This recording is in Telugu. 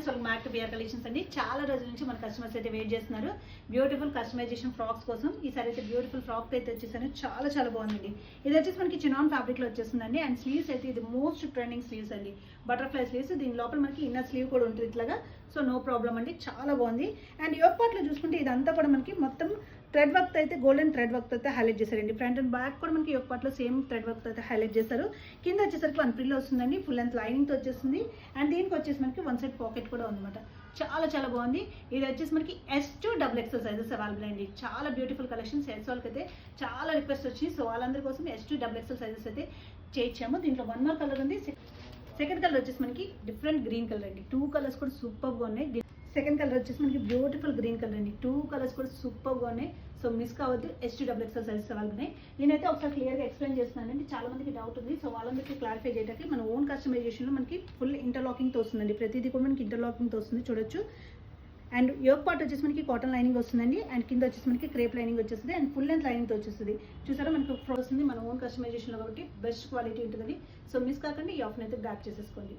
Friends, welcome back to BR collections అండి. చాలా రోజుల నుంచి మన కస్టమర్స్ అయితే వెయిట్ చేస్తున్నారు బ్యూటిఫుల్ కస్టమైజేషన్ ఫ్రాక్స్ కోసం. ఈసారి అయితే బ్యూటిఫుల్ ఫ్రాక్ అయితే వచ్చేసాను. చాలా చాలా బాగుందండి. ఇది వచ్చేసి మనకి చినాన్ ఫ్యాబ్రిక్ లో వచ్చేస్తుందండి. అండ్ స్లీవ్స్ అయితే ఇది మోస్ట్ ట్రెండింగ్ స్లీవ్స్ అండి, బటర్ఫ్లై స్లీవ్స్. దీని లోపల మనకి ఇన్నర్ స్లీవ్ కూడా ఉంటుంది ఇట్లాగా. సో నో ప్రాబ్లం అండి, చాలా బాగుంది. అండ్ యోక్ పార్ట్ లో చూసుకుంటే ఇదంతా కూడా మనకి మొత్తం థ్రెడ్ వర్క్ అయితే గోల్డెన్ థ్రెడ్ వర్క్ అయితే హైలైట్ చేశారండి. ఫ్రంట్ అండ్ బ్యాక్ కూడా మనకి యోక్ పార్ట్ లో సేమ్ థ్రెడ్ వర్క్ అయితే హైలైట్ చేశారు. కింద వచ్చేసరికి వన్ ఫ్రిల్ వస్తుందండి, ఫుల్ లెంత్ లైనింగ్ తో వచ్చేస్తుంది. అండ్ దీనికి వచ్చేసి మనకి వన్ సైడ్ పాకెట్ కూడా ఉందన్నమాట. చాలా చాలా బాగుంది. ఇది వచ్చేసి మనకి S2XXL సైజెస్ అవైలబుల్ అండి. చాలా బ్యూటిఫుల్ కలెక్షన్స్. ఎస్ వాళ్ళకి అయితే చాలా రిక్వెస్ట్ వచ్చింది. సో వాళ్ళందరి కోసం S2XXL సైజెస్ అయితే చేయించాము. దీంట్లో వన్ మోర్ కలర్ ఉంది. సెకండ్ కలర్ వచ్చేసి మనకి డిఫరెంట్ గ్రీన్ కలర్ అండి. టూ కలర్స్ కూడా సూపర్గా ఉన్నాయి. సెకండ్ కలర్ వచ్చేసి మనకి బ్యూటిఫుల్ గ్రీన్ కలర్ అండి. టూ కలర్స్ కూడా సూపర్గా ఉన్నాయి. సో మిస్ కావద్దు. S2XXL sizes available. నేనైతే ఒకసారి క్లియర్గా ఎక్స్ప్లెయిన్ చేస్తున్నానండి. చాలా మందికి డౌట్ ఉంది. సో వాళ్ళందరికీ క్లారిఫై చేయడానికి మన ఓన్ కస్టమైజేషన్లో మనకి ఫుల్ ఇంటర్లాకింగ్తో వస్తుందండి. ప్రతిదీ కూడా మనకి ఇంటర్లాకింగ్తో వస్తుంది, చూడొచ్చు. అండ్ యోక్ పార్ట్ వచ్చేసి మనకి కాటన్ లైనింగ్ వస్తుందండి. అండ్ కింద వచ్చేసి మనకి క్రేప్ లైనింగ్ వచ్చేస్తుంది. అండ్ ఫుల్ లెంత్ లైనింగ్తో వచ్చేస్తుంది. చూసారా, మనకి వస్తుంది మన ఓన్ కస్టమైజేషన్లో కాబట్టి బెస్ట్ క్వాలిటీ ఉంటుందండి. సో మిస్ కాకండి, ఈ ఆఫ్ని అయితే బ్యాక్ చేసేసుకోండి.